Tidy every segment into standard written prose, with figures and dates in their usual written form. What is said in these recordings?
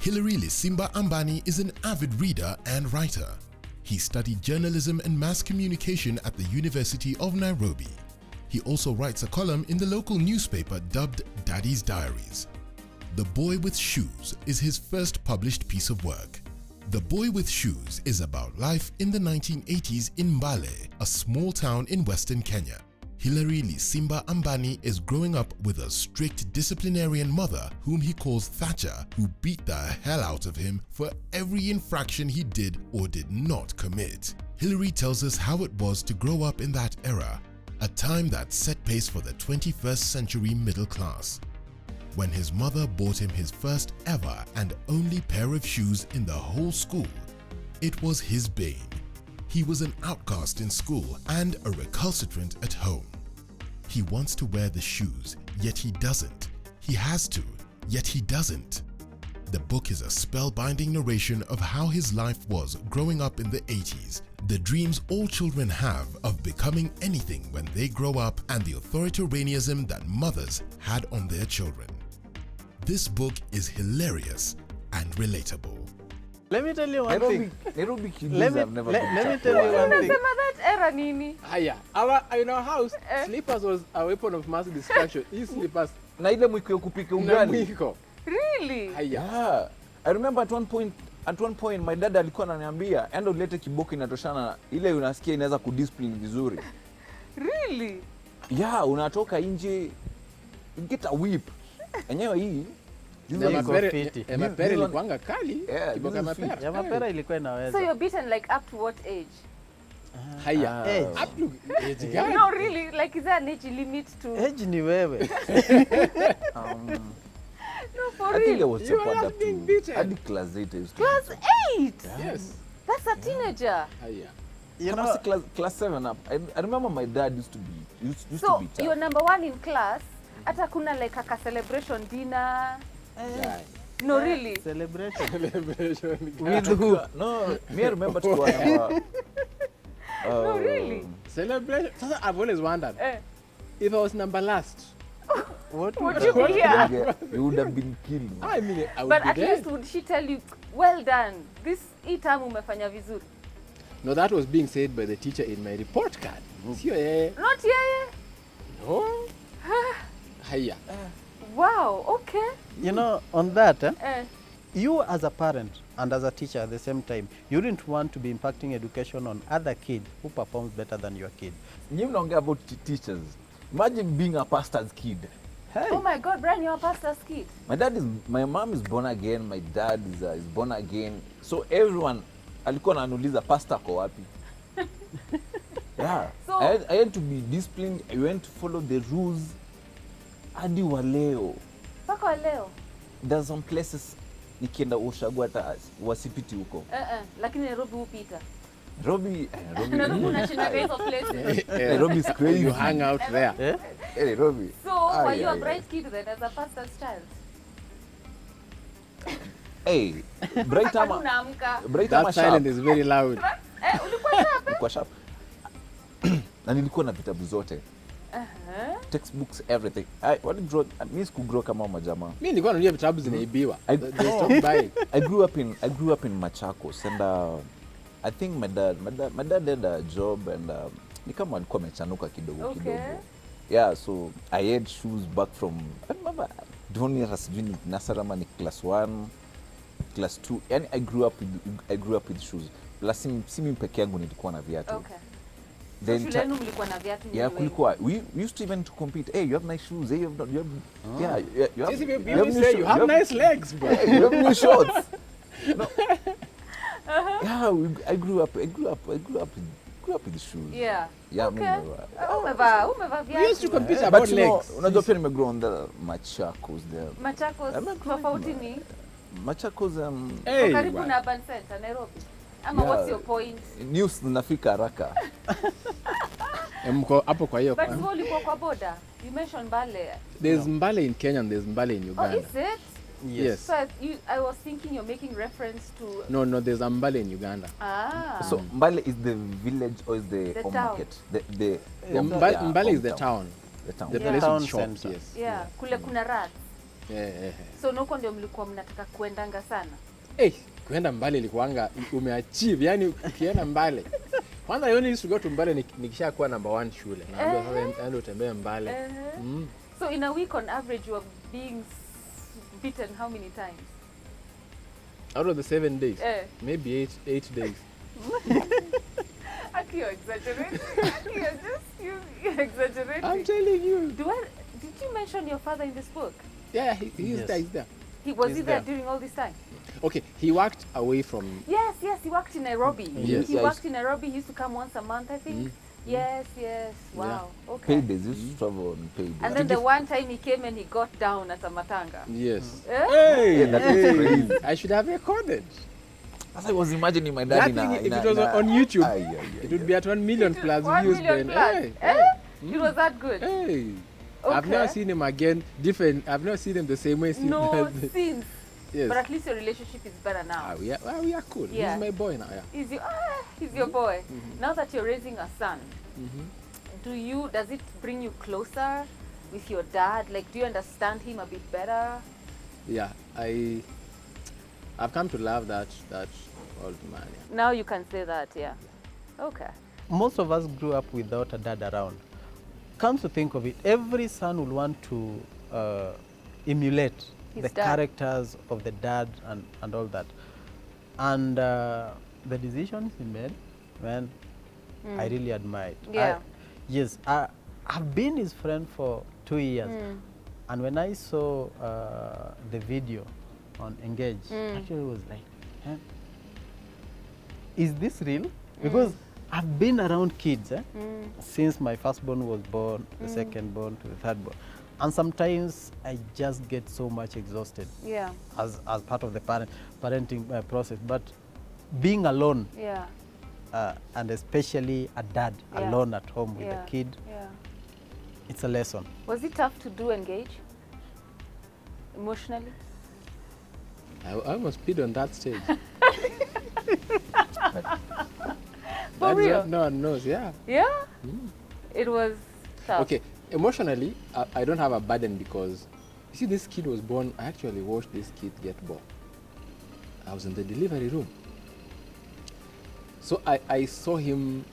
Hilary Lisimba Ambani is an avid reader and writer. He studied journalism and mass communication at the University of Nairobi. He also writes a column in the local newspaper dubbed Daddy's Diaries. The Boy with Shoes is his first published piece of work. The Boy with Shoes is about life in the 1980s in Mbale, a small town in western Kenya. Hilary Lisimba Ambani is growing up with a strict disciplinarian mother whom he calls Thatcher, who beat the hell out of him for every infraction he did or did not commit. Hilary tells us how it was to grow up in that era, a time that set pace for the 21st century middle class. When his mother bought him his first ever and only pair of shoes in the whole school, it was his bane. He was an outcast in school and a recalcitrant at home. He wants to wear the shoes, yet he doesn't. He has to, yet he doesn't. The book is a spellbinding narration of how his life was growing up in the 80s, the dreams all children have of becoming anything when they grow up, and the authoritarianism that mothers had on their children. This book is hilarious and relatable. Let me tell you one thing. Nairobi kids Let me have never tell you one thing. that era nini? Haya, in our house, slippers was a weapon of mass destruction. These slippers na ile mwiko ya kupika na ugali. mwiko. Really? Haya. Yeah. I remember at one point my dad alikuwa ananiambia enda ulete kiboko inatoshana ile unasikia inaweza kudiscipline vizuri. Really? Yeah, unatoka nje you get a whip. Enyewe hii Mapera ilikuanga kali. Kiboka mapera. Ya mapera ilikuwa inaweza. So you're beaten like up to what age? Haya. Up to age gani? No, really, like is there an age limit to? Age ni wewe. No, for I think I real. was You support are that being too. beaten. Hadi class 8 I used to. Class 8? Yes. That's a teenager. Haya. You Kama know, si class 7 up. I remember my dad used to be So tough. you're number 1 in class. Hata kuna like a celebration dinner. Yeah. No, really. celebration. With who? No, me I remember to go No, really. Celebration. Sasa I've always wondered if I was number last. What Would would you be here? You would have been killed. I mean, I would But be at dead. least would she tell you, well done, this term umefanya vizuri? No, that was being said by the teacher in my report card. Sio yeye. Not yeye? No. Haya. Wow, okay. You know, on that, Eh. you as a parent and as a teacher at the same time, you didn't want to be impacting education on other kids who performs better than your kid. You know about teachers. Imagine being a pastor's kid. Hey, Oh my God, Brian, you're a pastor's kid. My mom is born again, my dad is born again. So everyone alikuwa ananiuliza pastor kwa wapi? Yeah. So- I had to be disciplined. I went to follow the rules. Hadi wa leo. Mpaka wa leo. There's some places nikienda ushagu hata wasipiti huko. Lakini Nairobi hupita. Nairobi Nairobi unashindaga hizo places. Nairobi is crazy. You hang out there. eh? Nairobi. So, were Ay, you a ay, bright kid then as a pastor's child? Hey, bright Hata ama unaamka. bright ama That silent sharp. is very loud. Ulikuwa sharp? Nilikuwa sharp. Na nilikuwa na vitabu zote. Textbooks, everything. Mimi sikugrow kama majamaa. Mimi nilikuwa nanunulia vitabu zinaibiwa. I- They stopped buying. I grew up in Machakos, and I think my dad had a job, and ni kama alikuwa amechanuka kidogo Okay. kidogo. Yeah, so I had shoes back from, I remember, don't know sijui ni Nasarama ni class 1, class 2. Yani I grew up with shoes. Plus si mimi peke yangu nilikuwa na viatu. Okay. Then Shule yenu mlikuwa na viatu yeah, nyingi kulikuwa. We used to even to compete. Hey, you have nice shoes. Hey, you have yeah, you have Yes, you you new say shoes. you have nice legs, bro. Hey, you have new shorts. No. Yeah, I grew up with shoes. Yeah. Yeah, Okay. mimi. Umevaa We used to viatu. compete But about you know, legs. unajua pia nimegrow on the Machakos there. Machakos tofauti ni Machakos Hey, karibu bwana. na Urban Center Nairobi. Ama Yeah. what's your point? news zinafika haraka. Mko hapo kwa hiyo. But wewe ulikuwa kwa border. You mentioned Mbale. There's Mbale in Kenya and there's Mbale in Oh, Uganda. is it? Yes. So I was thinking you're making reference to No, there's a Mbale in Uganda. So Mbale is the village or is the home town. market? The Mbale is the hometown. town. The town. The Yeah. place Town with shops, center. yes. yeah, kule kuna rats. So nuko ndio mlikuwa mnataka kuendanga sana? Kuenda mbali ilikuanga umeachieve, yani ukienda mbali. Kwanza I only used to go to Mbale nikishakuwa number 1 shule. Naambia sasa ndio utembee Mbale. So in a week on average you are being beaten how many times? Out of the 7 days, maybe 8 days. Aki, you're exaggerating. Aki, you're exaggerating. I'm telling you. Did you mention your father in this book? Yeah, he's there. He's there. Was he there during all this time? Okay, he worked away from... Yes, he worked in Nairobi. Yes. He worked in Nairobi. He used to come once a month, I think. Yes. Wow. Yeah. Okay. Paydays, used to travel on paydays. And then the one time he came and he got down at a matanga. Yes. Yeah, that is crazy. I should have recorded. As I was imagining my dad if it was on YouTube, it would be at 1 million plus 1 views. million Then. plus. It was that good. Hey. Okay. I've never seen him again. Different. I've never seen him the same way since. No, since. Yes. But at least your relationship is better now. We are cool. Yeah. He's my boy now. Yeah. He's your boy. Now that you're raising a son, does it bring you closer with your dad? Like, do you understand him a bit better? Yeah, I've come to love that old man. Yeah. Now you can say that, yeah. Okay. Most of us grew up without a dad around. Come to think of it, every son will want to emulate the characters of the dad and all that. And the decisions he made, man, I really admired. Yeah. I've been his friend for 2 years. And when I saw the video on Engage, actually it was like, is this real? Because I've been around kids since my firstborn was born, the secondborn to the thirdborn. And sometimes I just get so much exhausted as part of the parenting process. But being alone, and especially a dad alone at home with a kid, it's a lesson. Was it tough to do Engage emotionally? I almost peed on that stage. For real? No one knows, yeah. Yeah? It was tough. Okay, emotionally, I don't have a burden because, you see, this kid was born, I actually watched this kid get born. I was in the delivery room. So I saw him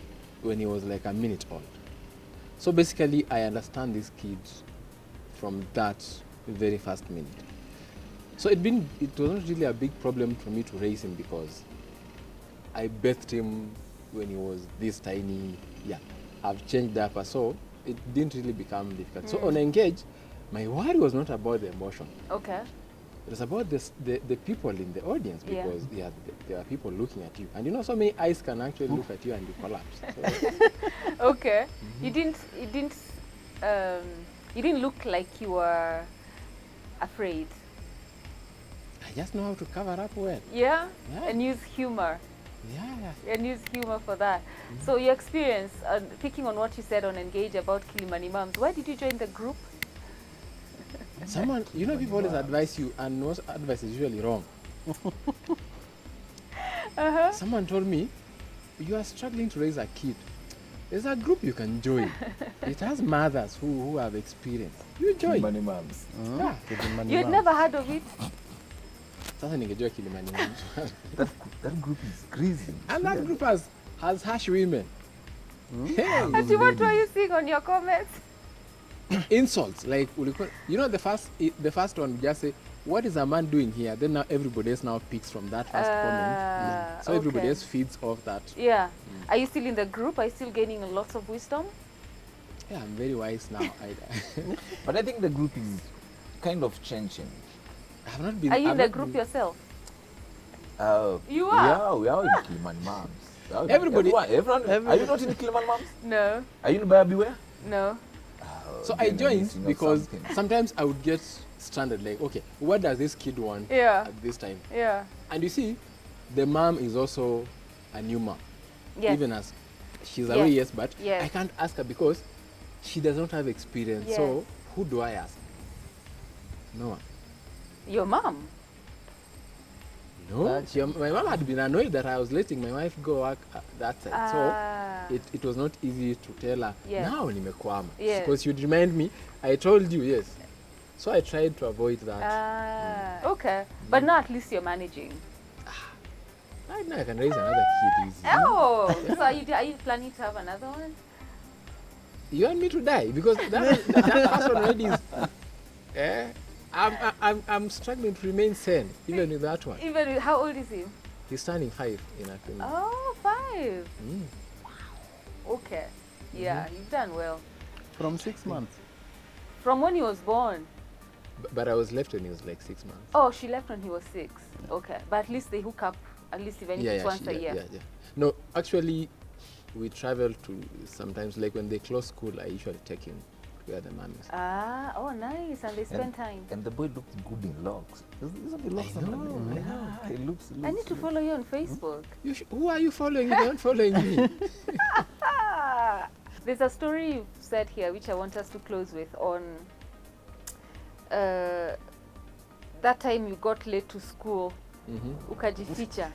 when he was like a minute old. So basically, I understand this kid from that very first minute. So it wasn't really a big problem for me to raise him because I birthed him when he was this tiny. Yeah, I've changed that, so it didn't really become difficult. So on Engage, my worry was not about the emotion. Okay. It was about the people in the audience because there are people looking at you, and you know, so many eyes can actually look at you and you collapse. So. Okay. You didn't look like you were afraid. I just know how to cover up well. Yeah? And use humor. Yeah. And use humor for that. So your experience, picking on what you said on Engage about Kilimani Moms, why did you join the group? Someone, you know, people always advise you, and most advice is usually wrong. Someone told me, you are struggling to raise a kid. There's a group you can join. It has mothers who have experience. You join. Kilimani Moms. Yeah. You had never heard of it? Sasa ningejua Kilimani Moms. That group is crazy. And that group has harsh women. Hey. And what were you seeing on your comments? Insults, like, you know, the first one just say, what is a man doing here? Then now everybody else now picks from that first comment. So everybody else feeds off that. Yeah. Are you still in the group? Are you still gaining lots of wisdom? Yeah, I'm very wise now. But I think the group is kind of changing. I have not been. Are you in the group yourself? You are? Yeah, we are in Kilimani Moms. Everybody. Everyone. Are you not in Kilimani Moms? No. Are you in Buyer Beware? No. So I joined because sometimes I would get stranded, like, okay, what does this kid want at this time? Yeah. And you see, the mom is also a new mom. Yes. Even as she's away, but I can't ask her because she does not have experience. Yes. So who do I ask? No one. Your mom? No. My mom had been annoyed that I was letting my wife go work that side. So it was not easy to tell her, now nimekwama. Because you'd remind me, I told you, yes. So I tried to avoid that. Okay. But now at least you're managing. Right now I can raise another kid easy. Oh, so are you planning to have another one? You want me to die? Because that person already is... I'm struggling to remain sane, even with that one. Even with, how old is he? He's turning 5 in a few months. Oh, 5. Okay. Yeah, you've done well. From 6 months. From when he was born. But I was left when he was like 6 months. Oh, she left when he was 6. Okay. But at least they hook up, at least even if it's once a year. Yeah. No, actually, we travel to sometimes, like when they close school, I usually take him to where the mom is. Oh, nice. And they spend time. And the boy looks good in locks. Isn't he locks? I know. Yeah, he looks I need to follow you on Facebook. Who are you following? You aren't following me. There's a story you've said here which I want us to close with on that time you got late to school. Ukajificha.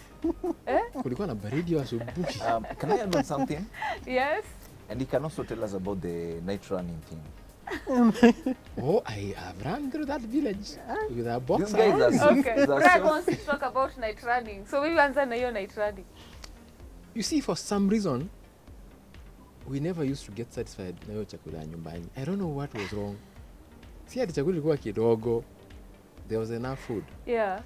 Kulikuwa na baridi asubuhi. Can I add on something? Yes. And he can also tell us about the night running thing. Oh, I have run through that village with a boxer. These guys are so, Okay. Brad wants to talk about night running. So maybe answer na hiyo night running. You see, for some reason, we never used to get satisfied na hiyo chakula ya nyumbani. I don't know what was wrong. Si ati chakula ilikuwa kidogo. There was enough food. Yeah.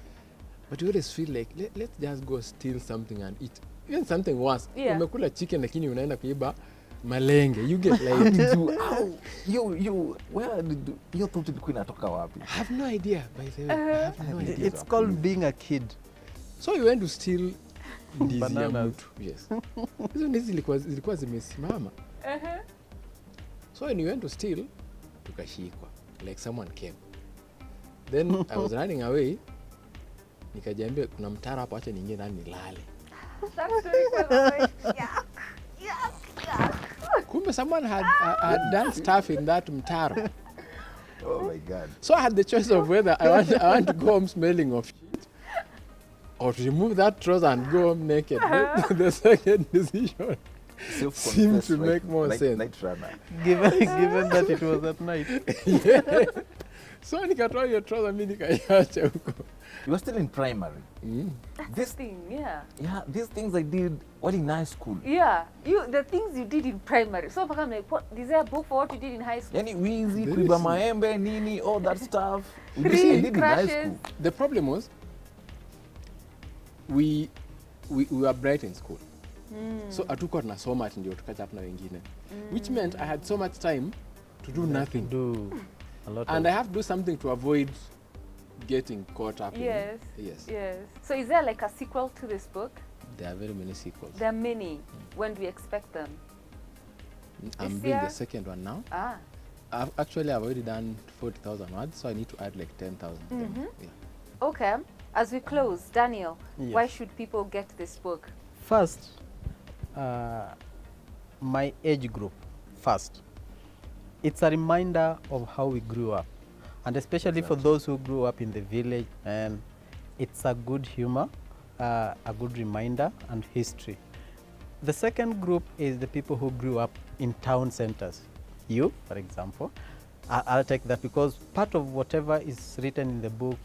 But you always feel like, let's just go steal something and eat. Even something worse. Yeah. Umekula chicken lakini unaenda kuiba malenge. You get like... Where did you thought ilikuwa inatoka wapi? I have no idea, by the way. I have no idea. It's called being a kid. So you went to steal ndizi ya Bananas. mtu. Yes. Hizo ndizi zilikuwa zimesimama. So when you went to steal, tukashikwa. Like someone came. Then I was running away. Nikajiambia kuna mtaro hapo, acha niingie ndani nilale. That story was like, yeah. Kumbe someone had done stuff in that mtaro. Oh my God. So I had the choice of whether I want to go home smelling of shit or to remove that trouser and go home naked. The second decision seemed to make more sense. Night runner. Given that it was at night. Yeah. So nikatoa hiyo trouser mimi nikaiacha huko. You were still in primary. This thing, yeah. Yeah, these things I did while in high school. Yeah. The things you did in primary. So I'm like, what, is there a book for what you did in high school? Yani wizi, Very kuiba soon. maembe, nini, all that stuff. We Three did in high crashes. school. The problem was we were bright in school. So hatukuwa tunasoma ati ndio tukacha na wengine. Which meant I had so much time to do nothing. Do a lot And of I have to do something to avoid getting caught up Yes. in it. Yes. Yes. So is there like a sequel to this book? There are very many sequels. There are many. When do we expect them? I'm This doing year? the second one now. Ah. I've already done 40,000 words, so I need to add like 10,000. Yeah. Okay. As we close, Daniel, Yes. why should people get this book? First, my age group. First, it's a reminder of how we grew up, and especially for those who grew up in the village. And it's a good humor, a good reminder and history. The second group is the people who grew up in town centers. You, for example, I'll take that because part of whatever is written in the book,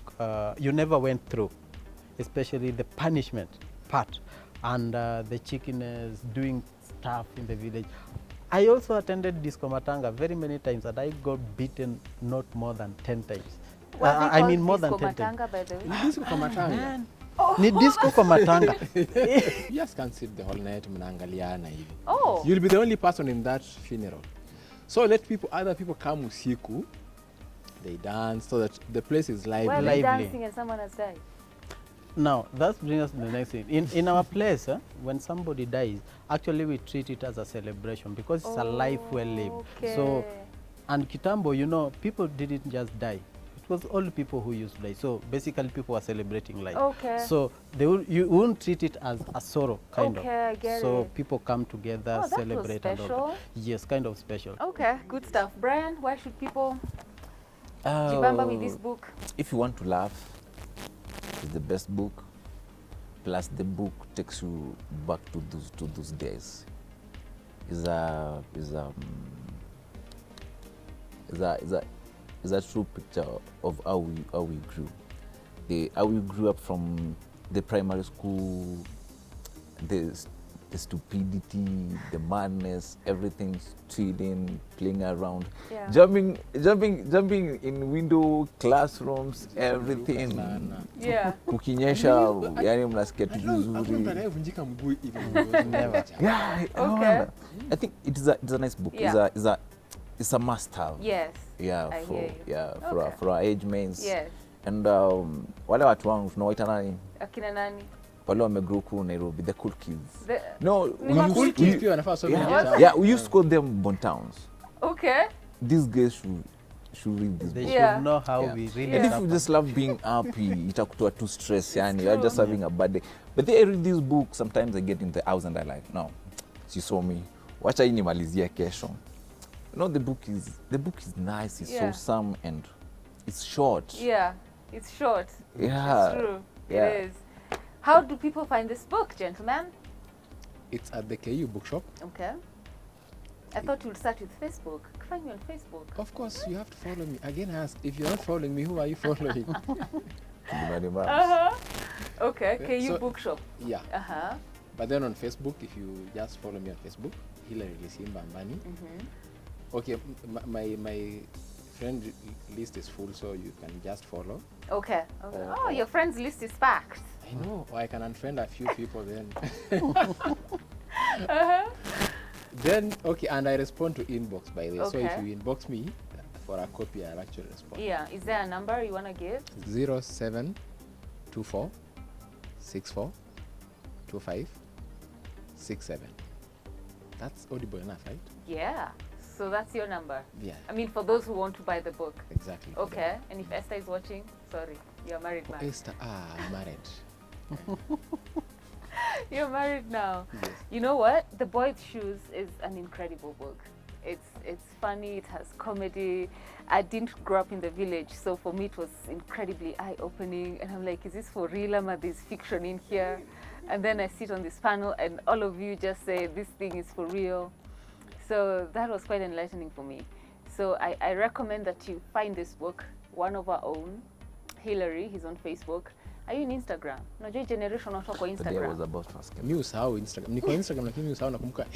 you never went through, especially the punishment part and the chickeners doing stuff in the village. I also attended Disco Matanga very many times and I got beaten not more than 10 times. I mean more than 10 times. Matanga, by the way. Disco kwa matanga. Ni disco kwa matanga. You just can't sit the whole night mnaangaliana hivi. Oh. You'll be the only person in that funeral. So let other people come usiku, they dance so that the place is lively. Where are lively. we dancing and someone has died? Now, that brings us to the next thing. In our place, when somebody dies, actually we treat it as a celebration because it's a life well lived. Okay. So, and Kitambo, you know, people didn't just die. It was all people who used to die. So basically people were celebrating life. Okay. So you wouldn't treat it as a sorrow, kind of. Okay, I get so it. people come together, Oh, that was celebrate and all special. that. Yes, kind of special. Okay, good stuff. Brian, why should people jibamba with this book? If you want to laugh, it's the best book. Plus, the book takes you back to those days. It's is a true picture of how we grew. How we grew up from the primary school, the stupidity, the madness, everything, chilling, playing around, Yeah. jumping in window, classrooms, everything. Yeah. Kukinyesha, yani mnasikia tu vizuri. Never. Yeah, Okay. I think it's a nice book. Yeah. It's a must-have. Yes. Yeah, I hear you. for our age mates. Yes. And wale watu wangu tunawaita nani? Akina nani? Wale wamegrow huku Nairobi, the cool kids. The Cool kids pia wanafaa so yeah, we used to call them Bontowns. Okay. These guys should read this They book. Yeah. should know how Yeah. we really And if you suffer. just love being happy, itakutoa too stress, yani you're true. just having a bad day. But then I read this book, sometimes I get in the house and I like, no, she saw me. Wacha hii nimalizie kesho. You know, the book is nice, it's Yeah. wholesome, and it's short. Yeah. It's short. Yeah. It's true. Yeah. It is. How do people find this book, gentlemen? It's at the KU bookshop. Okay. I thought you'd start with Facebook. Find me on Facebook. Of course, you have to follow me. Again, I ask, if you're not following me, who are you following? Okay. Yeah, KU so- Bookshop. Yeah. Uh-huh. But then on Facebook, if you just follow me on Facebook, Hilary Lisimba Mbani. Okay, my friend list is full, so you can just follow. Okay. Oh, your friends list is packed. I know, or I can unfriend a few people then. Then, okay, and I respond to inbox, by the way. So if Okay. you inbox me for a copy, I'll actually respond. Yeah. Is there a number you want to give? 0724 64 25 67. That's audible enough, right? Yeah. So that's your number. Yeah, I mean, for those who want to buy the book. exactly. Okay. And if Esther is watching, sorry, you're a married man. Esther, I'm married. You're married now. Yes. You know what? The Boy with Shoes is an incredible book. It's funny, it has comedy. I didn't grow up in the village, so for me it was incredibly eye-opening. And I'm like, is this for real? Am I there's fiction in here? And then I sit on this panel and all of you just say, this thing is for real. So that was quite enlightening for me. So I recommend that you find this book, one of our own, Hilary, he's on Facebook. Are you on Instagram? Unajua hii generation watu wako The day I was Instagram. about to ask him. Mi usahau Instagram. Niko Instagram lakini mi usahau nakumbuka.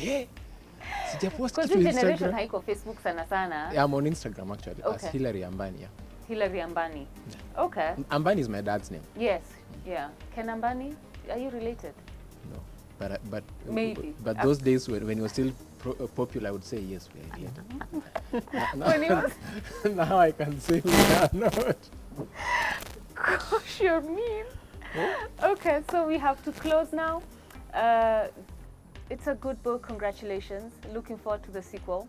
Sijapost Because kitu hii generation Instagram. haiko Facebook sana sana. Yeah, I'm on Instagram actually. Okay. As Hilary Ambani. Yeah. Hilary Ambani. Okay. Ambani is my dad's name. Yes. Yeah. Ken Ambani, are you related? No, but Maybe. But those days when he was still popular, I would say yes, we are related. When he was Now I can say we are not. gosh, you're mean. Okay, so we have to close now. It's a good book. Congratulations. Looking forward to the sequel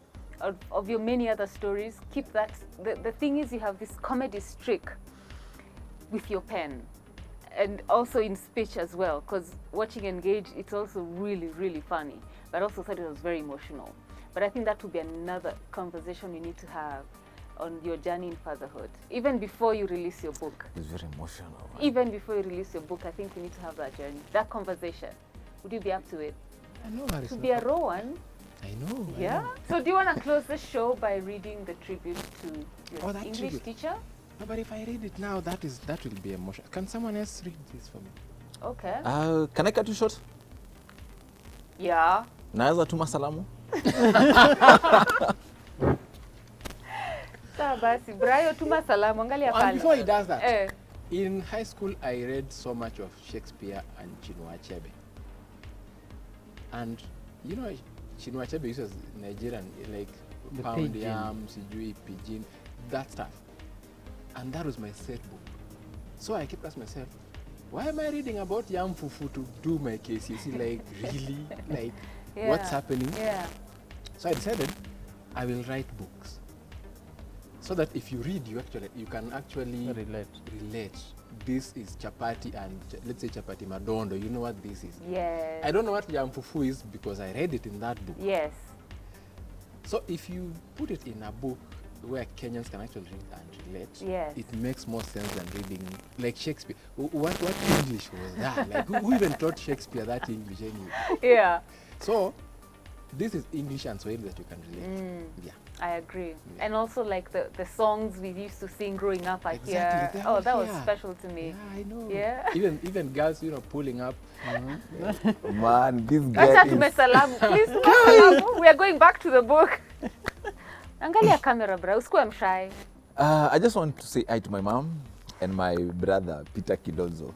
of your many other stories. Keep that. The thing is, you have this comedy streak with your pen, and also in speech as well. Because watching Engage, it's also really, really funny. But also thought it was very emotional. But I think that would be another conversation we need to have on your journey in fatherhood. Even before you release your book. It's very emotional. Man. Even before you release your book, I think we need to have that journey, that conversation. Would you be up to it? I know, To Harrison. be a raw one. I know. I Yeah. know. So do you want to close the show by reading the tribute to your Oh, that English tribute. teacher? No, but if I read it now, that will be emotional. Can someone else read this for me? Okay. Can I cut you short? Yeah. Naweza tuma salamu? Sawa basi, Brayo tuma salamu, angalia And pale. before he does that, Eh. in high school, I read so much of Shakespeare and Chinua Achebe. And you know, Chinua Achebe uses Nigerian, like The pound pidgin. yam, sijui, pidgin, that stuff. And that was my set book. So I kept asking myself, why am I reading about yam fufu to do my KCSE? Like, really? Like, what's Yeah. happening? Yeah. So I decided I will write books. So that if you read, you can actually relate. This is chapati and let's say chapati madondo. You know what this is? Yes. I don't know what yam fufu is because I read it in that book. Yes. So if you put it in a book where Kenyans can actually read and relate, Yes. it makes more sense than reading like Shakespeare. What English was that? Like who even taught Shakespeare that English anyway? Yeah. So this is English and Swahili that you can relate. Yeah. I agree. Yeah. And also like the songs we used to sing growing up, I Exactly, hear. they're Oh, all that was here. special to me. Yeah, I know. Yeah. Even girls, you know, pulling up. Man, this Acha guy is... tumesalamu. Please tumesalamu. We are going back to the book. Angalia camera bra, usikuwe mshy. I just want to say hi to my mom and my brother, Peter Kidozo.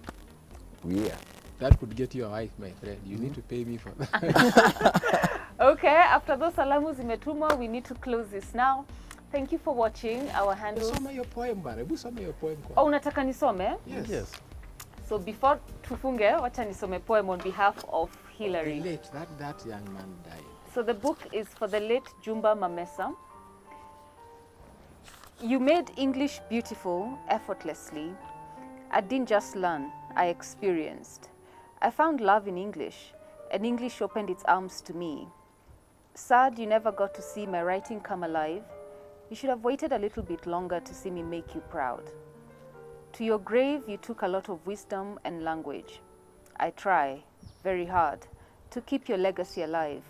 Yeah. That could get you a wife, my friend. You need to pay me for that. Okay, after those salamu zimetumwa, we need to close this now. Thank you for watching our handles. Soma your poem, bana. Hebu soma your poem. Oh, unataka nisome? Yes. So before tufunge, wacha nisome poem on behalf of Hillary. The late, that young man died. So the book is for the late Jumba Mamesa. You made English beautiful effortlessly. I didn't just learn, I experienced. I found love in English, and English opened its arms to me. Sad you never got to see my writing come alive. You should have waited a little bit longer to see me make you proud. To your grave, you took a lot of wisdom and language. I try, very hard, to keep your legacy alive.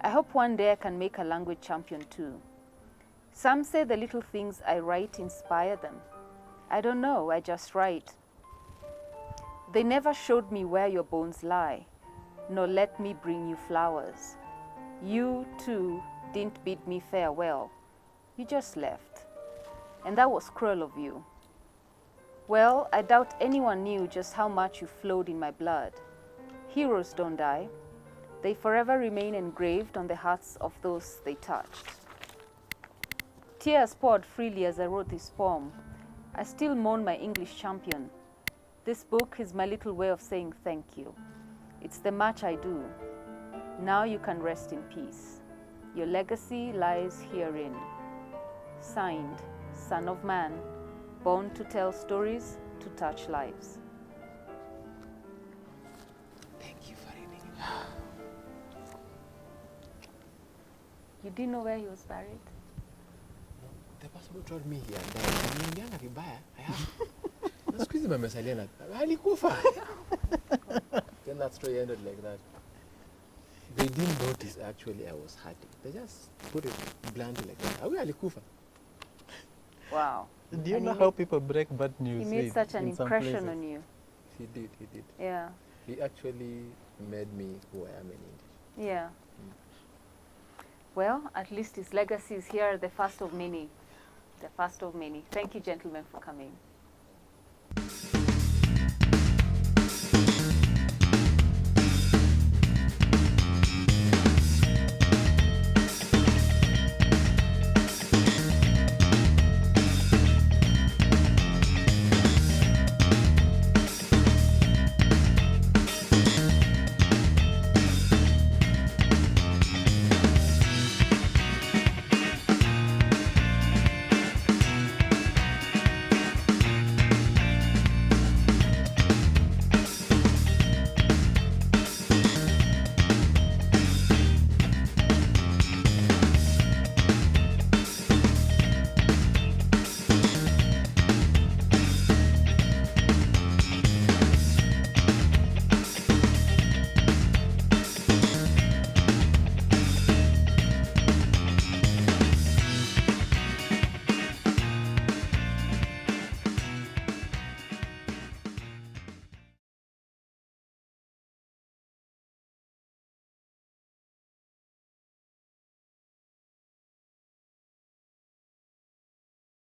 I hope one day I can make a language champion too. Some say the little things I write inspire them. I don't know, I just write. They never showed me where your bones lie, nor let me bring you flowers. You, too, didn't bid me farewell. You just left. And that was cruel of you. Well, I doubt anyone knew just how much you flowed in my blood. Heroes don't die. They forever remain engraved on the hearts of those they touched. Tears poured freely as I wrote this poem. I still mourn my English champion. This book is my little way of saying thank you. It's the much I do. Now you can rest in peace. Your legacy lies herein. Signed, Son of Man, born to tell stories, to touch lives. Thank you for reading. You didn't know where he was buried? The person who told me here, niambianga vibaya. Na siku hizi mamesalia na alikufa. Then that story ended like that. They didn't notice actually I was hurting. They just put it bluntly like that. Awe alikufa. Wow. Do you And know he how made- people break bad news? He made such an in some impression places? on you. He did. Yeah. He actually made me who I am in English. Yeah. Well, at least his legacy is here, the first of many. The first of many. Thank you, gentlemen, for coming.